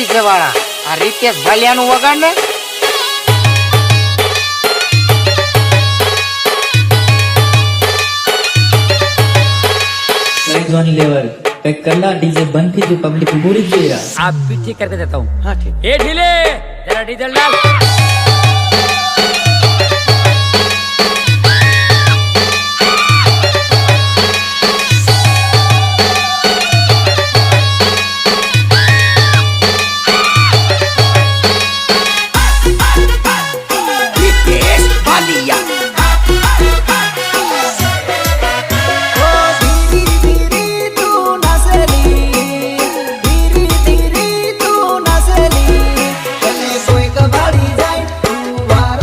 છે વાળા આ રીતેશ ભાલિયાનું વગાડ ને जॉन लेवर पैक करना डीजे बंद थी जो पब्लिक पूरी जो यार आप भी ठीक करके देता हूँ। हाँ ठीक ए ढीले जरा डीजल डाल।